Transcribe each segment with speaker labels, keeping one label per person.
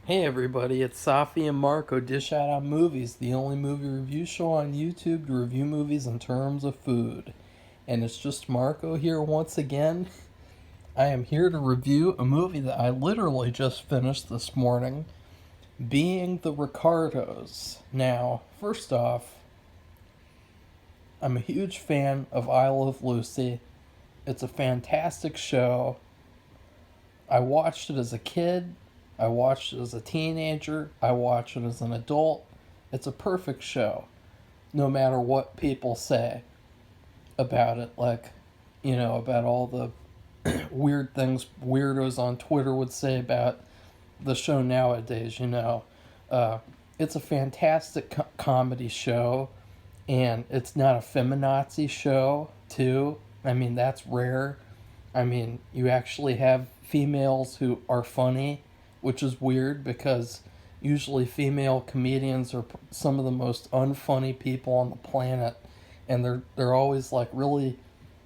Speaker 1: Hey everybody, it's Safi and Marco Dish Out on Movies, the only movie review show on YouTube to review movies in terms of food. And it's just Marco here once again. I am here to review a movie that I literally just finished this morning, Being the Ricardos. Now, first off, I'm a huge fan of I Love Lucy. It's a fantastic show. I watched it as a kid. I watched it as a teenager. I watched it as an adult. It's a perfect show, no matter what people say about it. Like, about all the weird things weirdos on Twitter would say about the show nowadays. Uh, it's a fantastic comedy show, and it's not a feminazi show, too. I mean, that's rare. I mean, you actually have females who are funny, which is weird because usually female comedians are some of the most unfunny people on the planet, and they're always like really,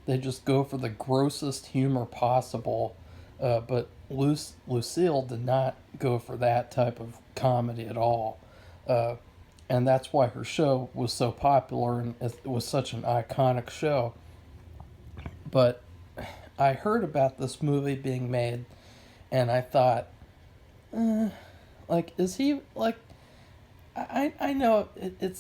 Speaker 1: they just go for the grossest humor possible. But Lucille did not go for that type of comedy at all. Uh, and that's why her show was so popular and it was such an iconic show. But I heard about this movie being made, and I thought, like, is he like? I know it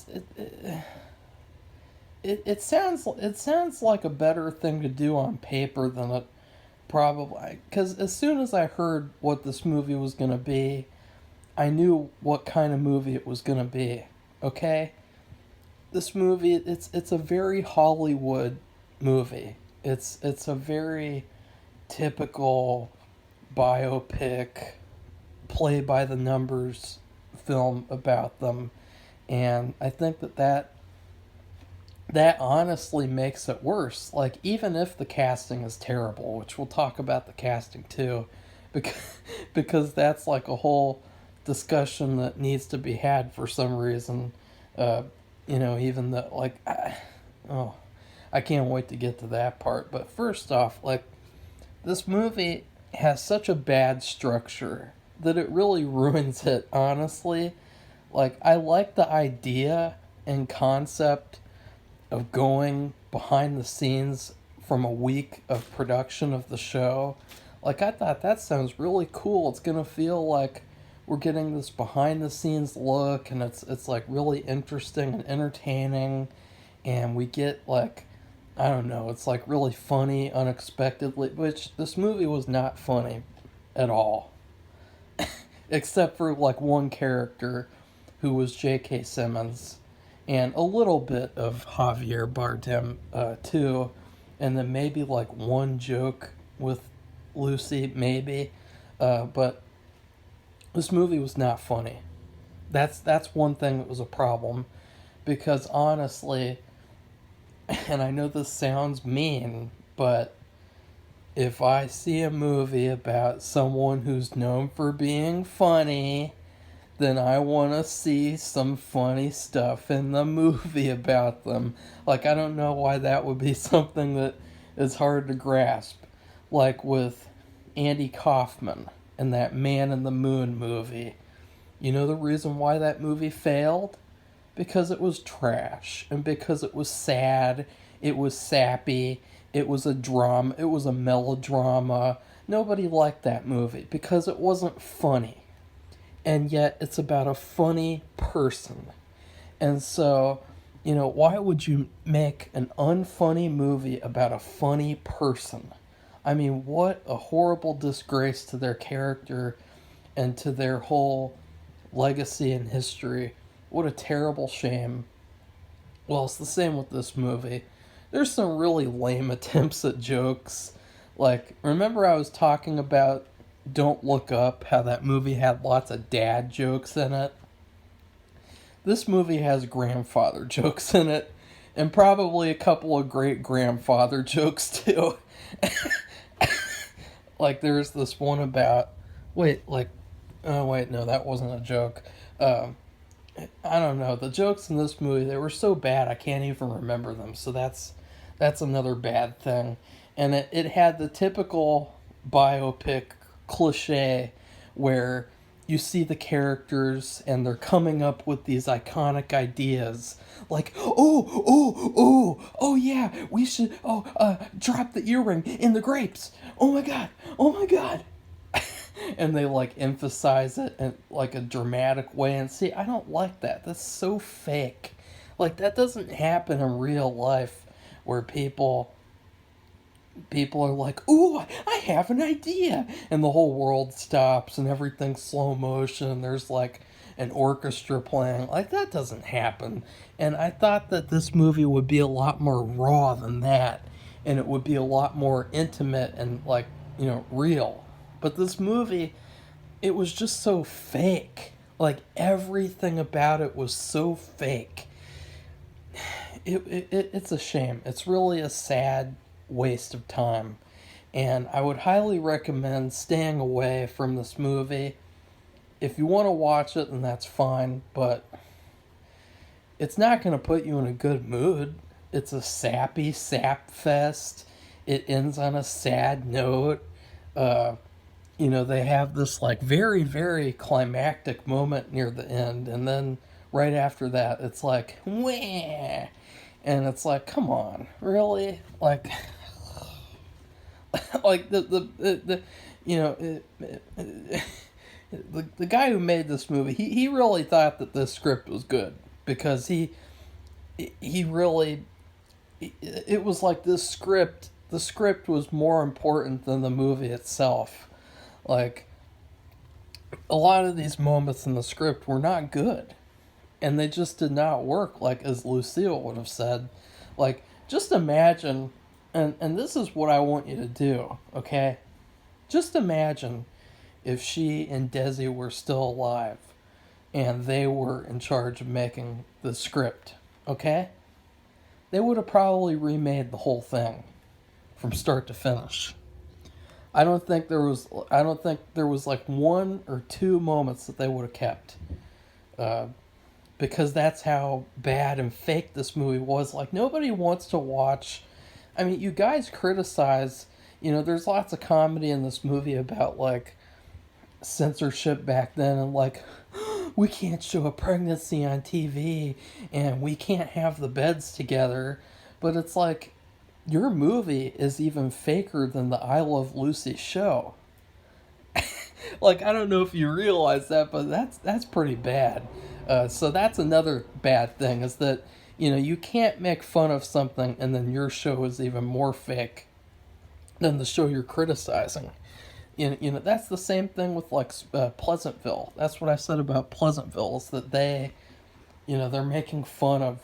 Speaker 1: sounds like a better thing to do on paper than it probably, because as soon as I heard what this movie was gonna be, I knew what kind of movie it was gonna be. Okay, this movie it's a very Hollywood movie. It's a very typical biopic, play by the numbers film about them, and I think that honestly makes it worse. Like, even if the casting is terrible, which we'll talk about the casting too, because that's like a whole discussion that needs to be had for some reason. Uh, even the like, oh, I can't wait to get to that part. But first off, like, this movie has such a bad structure that it really ruins it, honestly. Like, I like the idea and concept of going behind the scenes from a week of production of the show. Like, I thought that sounds really cool. It's gonna feel like we're getting this behind the scenes look, and it's like really interesting and entertaining, and we get like, I don't know, it's like really funny unexpectedly, which this movie was not funny at all, except for like one character who was J.K. Simmons, and a little bit of Javier Bardem too, and then maybe like one joke with Lucy, maybe, but this movie was not funny. That's one thing that was a problem, because honestly, and I know this sounds mean, but if I see a movie about someone who's known for being funny, then I want to see some funny stuff in the movie about them. Like, I don't know why that would be something that is hard to grasp. Like with Andy Kaufman and that Man in the Moon movie. You know the reason why that movie failed? Because it was trash, and because it was sad, it was sappy, it was a drama, it was a melodrama. Nobody liked that movie because it wasn't funny, and yet it's about a funny person. And so, why would you make an unfunny movie about a funny person? I mean, what a horrible disgrace to their character and to their whole legacy and history. What a terrible shame. Well, it's the same with this movie. There's some really lame attempts at jokes. Like, remember I was talking about Don't Look Up, how that movie had lots of dad jokes in it? This movie has grandfather jokes in it, and probably a couple of great grandfather jokes too. Like, there's this one about. Wait, like. Oh, wait, no, that wasn't a joke. Um, I don't know. The jokes in this movie, they were so bad I can't even remember them. So that's another bad thing. And it had the typical biopic cliche where you see the characters and they're coming up with these iconic ideas like, oh yeah, we should, drop the earring in the grapes. Oh my god. And they like emphasize it in like a dramatic way. And see, I don't like that. That's so fake. Like, that doesn't happen in real life, where people are like, ooh, I have an idea, and the whole world stops and everything's slow motion and there's like an orchestra playing. Like, that doesn't happen. And I thought that this movie would be a lot more raw than that, and it would be a lot more intimate and like, real. But this movie, it was just so fake. Like, everything about it was so fake. It's a shame. It's really a sad waste of time. And I would highly recommend staying away from this movie. If you want to watch it, then that's fine, but it's not going to put you in a good mood. It's a sappy sap fest. It ends on a sad note. They have this like very, very climactic moment near the end, and then right after that, it's like, wah! And it's like, come on, really? Like, like the guy who made this movie, he really thought that this script was good, because he really, it was like the script was more important than the movie itself. Like, a lot of these moments in the script were not good, and they just did not work, like as Lucille would have said. Like, just imagine, and this is what I want you to do, okay? Just imagine if she and Desi were still alive and they were in charge of making the script, okay? They would have probably remade the whole thing from start to finish. I don't think there was like one or two moments that they would have kept. Because that's how bad and fake this movie was. Like, nobody wants to watch. I mean, you guys criticize, there's lots of comedy in this movie about, like, censorship back then, and, like, we can't show a pregnancy on TV, and we can't have the beds together. But it's like, your movie is even faker than the I Love Lucy show. Like, I don't know if you realize that, but that's pretty bad. So that's another bad thing, is that, you can't make fun of something and then your show is even more fake than the show you're criticizing. That's the same thing with, like, Pleasantville. That's what I said about Pleasantville, is that they're making fun of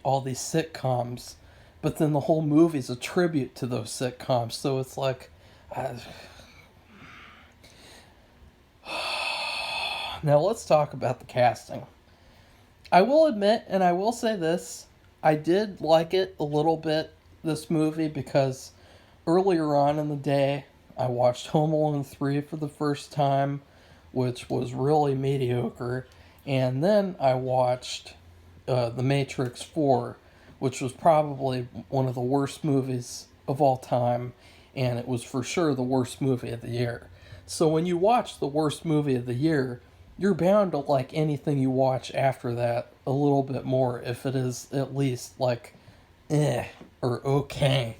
Speaker 1: all these sitcoms, but then the whole movie's a tribute to those sitcoms. So it's like, now let's talk about the casting. I will admit, and I will say this, I did like it a little bit, this movie, because earlier on in the day, I watched Home Alone 3 for the first time, which was really mediocre, and then I watched The Matrix 4, which was probably one of the worst movies of all time, and it was for sure the worst movie of the year. So when you watch the worst movie of the year, you're bound to like anything you watch after that a little bit more, if it is at least like or okay.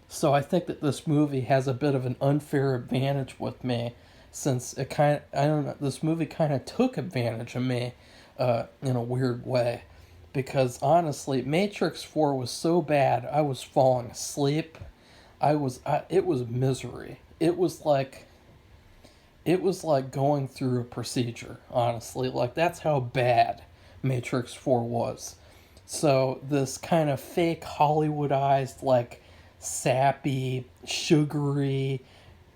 Speaker 1: So I think that this movie has a bit of an unfair advantage with me, since this movie kind of took advantage of me in a weird way. Because honestly, Matrix 4 was so bad, I was falling asleep. It was misery. It was like going through a procedure, honestly. Like, that's how bad Matrix 4 was. So this kind of fake Hollywoodized, like, sappy, sugary,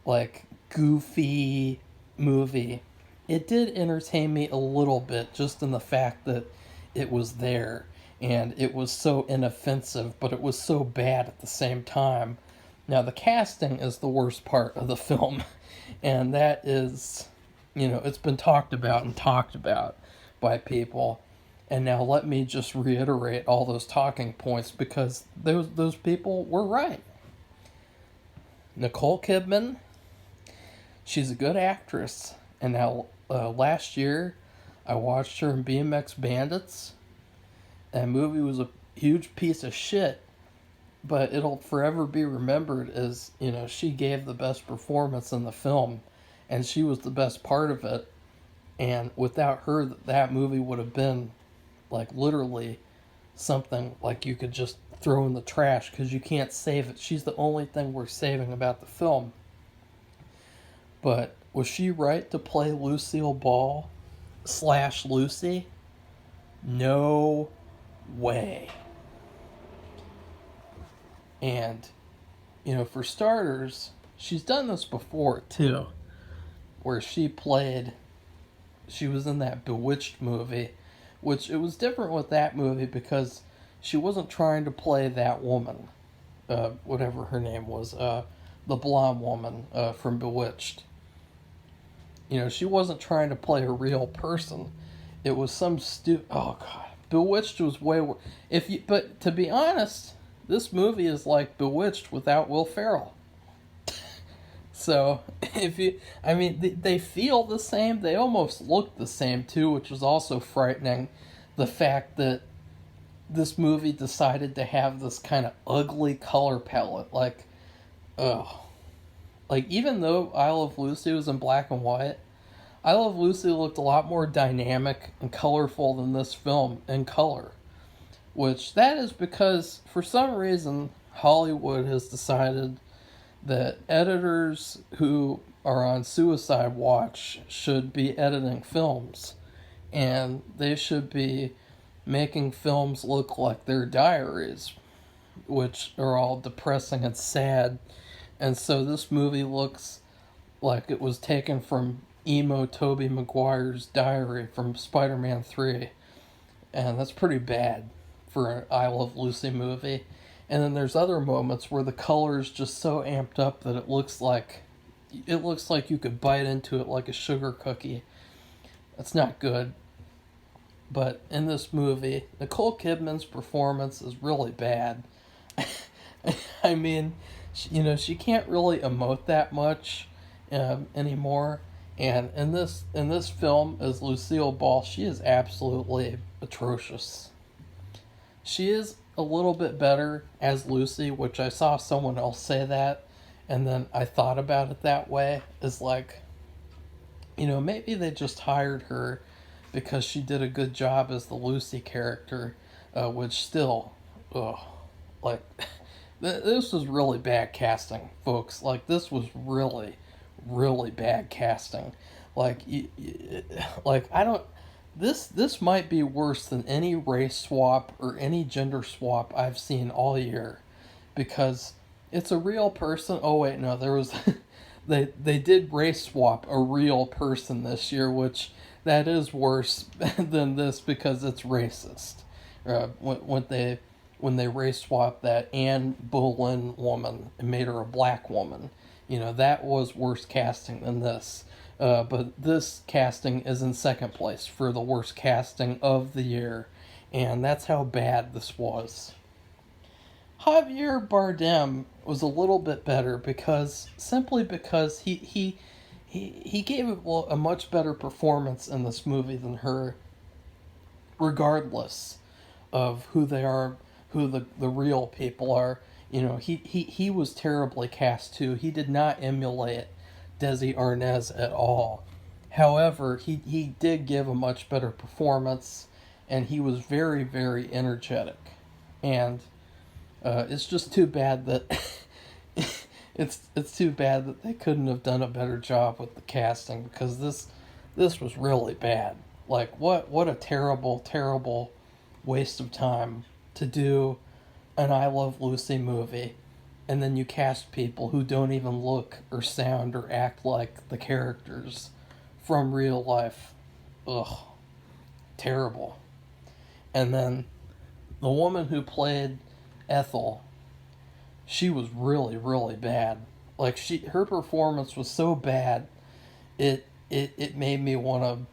Speaker 1: like, goofy movie, it did entertain me a little bit, just in the fact that it was there, and it was so inoffensive, but it was so bad at the same time. Now, the casting is the worst part of the film, and that is, it's been talked about by people. And now let me just reiterate all those talking points, because those people were right. Nicole Kidman, she's a good actress. And now last year, I watched her in BMX Bandits. That movie was a huge piece of shit, but it'll forever be remembered as, she gave the best performance in the film, and she was the best part of it. And without her, that movie would have been, like, literally something like you could just throw in the trash because you can't save it. She's the only thing worth saving about the film. But was she right to play Lucille Ball / Lucy? No way. And, for starters, she's done this before too, where she was in that Bewitched movie, which it was different with that movie because she wasn't trying to play that woman, whatever her name was, the blonde woman from Bewitched. She wasn't trying to play a real person. It was some oh god, Bewitched was way worse. But to be honest, this movie is like Bewitched without Will Ferrell. So, they feel the same. They almost look the same too, which was also frightening. The fact that this movie decided to have this kind of ugly color palette, like, even though I Love Lucy was in black and white, I Love Lucy looked a lot more dynamic and colorful than this film in color. Which, that is because, for some reason, Hollywood has decided that editors who are on suicide watch should be editing films. And they should be making films look like their diaries, which are all depressing and sad. And so this movie looks like it was taken from emo Tobey Maguire's diary from Spider-Man 3. And that's pretty bad for an I Love Lucy movie. And then there's other moments where the color's just so amped up that it looks like you could bite into it like a sugar cookie. That's not good. But in this movie, Nicole Kidman's performance is really bad. She can't really emote that much anymore. And in this film, as Lucille Ball, she is absolutely atrocious. She is a little bit better as Lucy, which I saw someone else say that, and then I thought about it that way, is like, maybe they just hired her because she did a good job as the Lucy character, which still, this was really bad casting, folks. Like, this was really, really bad casting. Like, I don't... This might be worse than any race swap or any gender swap I've seen all year, because it's a real person. Oh wait, no, there was they did race swap a real person this year, which that is worse than this because it's racist. When they race swapped that Anne Boleyn woman and made her a black woman, that was worse casting than this. But this casting is in second place for the worst casting of the year, and that's how bad this was. Javier Bardem was a little bit better because he gave a much better performance in this movie than her, regardless of who they are, who the real people are. He was terribly cast too. He did not emulate Desi Arnaz at all. However, he did give a much better performance, and he was very, very energetic. And it's just too bad that it's too bad that they couldn't have done a better job with the casting, because this was really bad. Like, what a terrible, terrible waste of time to do an I Love Lucy movie, and then you cast people who don't even look or sound or act like the characters from real life. Ugh. Terrible. And then the woman who played Ethel, she was really, really bad. Like, her performance was so bad, it made me want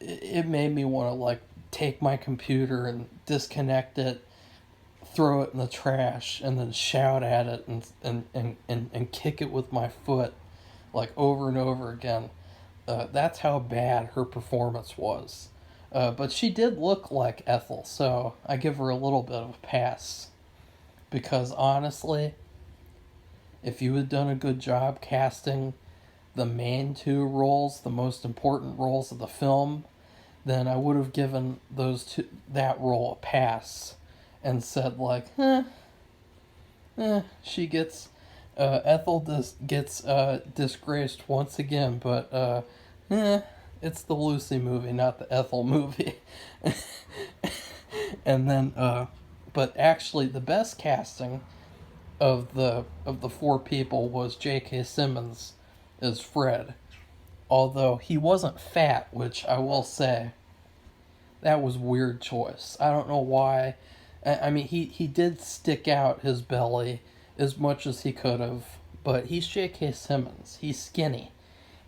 Speaker 1: to like take my computer and disconnect it, throw it in the trash, and then shout at it and kick it with my foot, like, over and over again. That's how bad her performance was. But she did look like Ethel, so I give her a little bit of a pass. Because honestly, if you had done a good job casting the main two roles, the most important roles of the film, then I would have given that role a pass and said like, she gets Ethel gets disgraced once again, but it's the Lucy movie, not the Ethel movie. And then, but actually, the best casting of the four people was J.K. Simmons as Fred. Although he wasn't fat, which I will say, that was a weird choice. I don't know why. I mean, he did stick out his belly as much as he could have, but he's J.K. Simmons. He's skinny.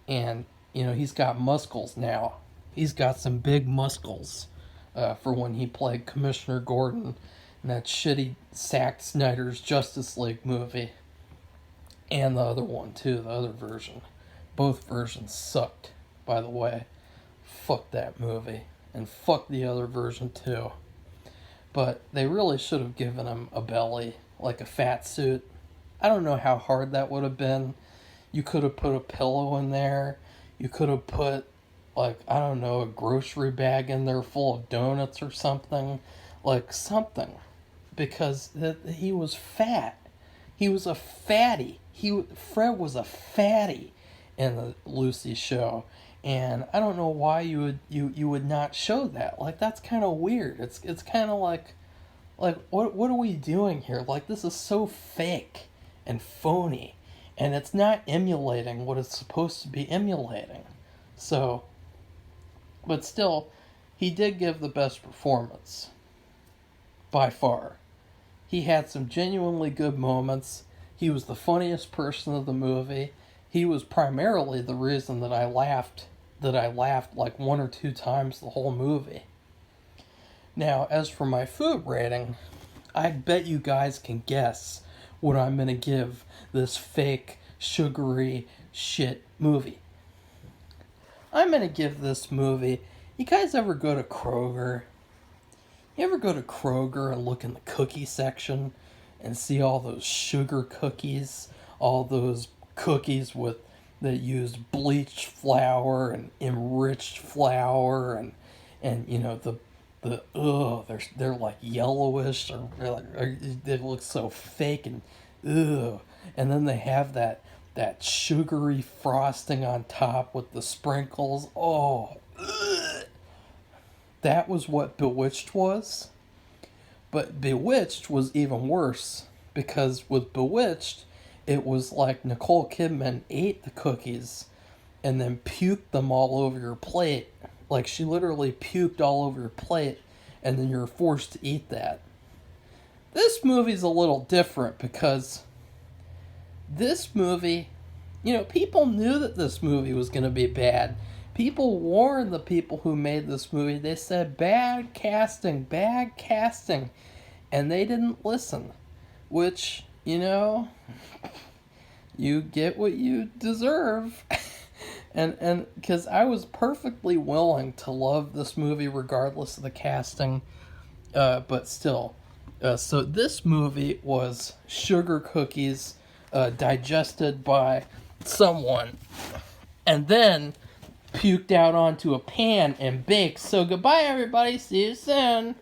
Speaker 1: And, he's got muscles now. He's got some big muscles for when he played Commissioner Gordon in that shitty Zack Snyder's Justice League movie. And the other one, too, the other version. Both versions sucked, by the way. Fuck that movie. And fuck the other version, too. But they really should have given him a belly, like a fat suit. I don't know how hard that would have been. You could have put a pillow in there. You could have put, like, I don't know, a grocery bag in there full of donuts or something. Like, something. Because he was fat. He was a fatty. Fred was a fatty in the Lucy show. And I don't know why you would not show that. Like, that's kind of weird. It's kind of like what are we doing here? Like, this is so fake and phony, and it's not emulating what it's supposed to be emulating. So, but still, he did give the best performance by far. He had some genuinely good moments. He was the funniest person of the movie. He was primarily the reason that I laughed like one or two times the whole movie. Now, as for my food rating, I bet you guys can guess what I'm going to give this fake, sugary shit movie. I'm going to give this movie... You guys ever go to Kroger? You ever go to Kroger and look in the cookie section and see all those sugar cookies? All those cookies that use bleached flour and enriched flour and they're like yellowish or they look so fake and and then they have that sugary frosting on top with the sprinkles. That was what Bewitched was. But Bewitched was even worse because with Bewitched it was like Nicole Kidman ate the cookies and then puked them all over your plate. Like, she literally puked all over your plate, and then you're forced to eat that. This movie's a little different because this movie, people knew that this movie was going to be bad. People warned the people who made this movie. They said, bad casting, and they didn't listen. Which, you get what you deserve. And because I was perfectly willing to love this movie regardless of the casting, but still. So this movie was sugar cookies digested by someone and then puked out onto a pan and baked. So goodbye, everybody. See you soon.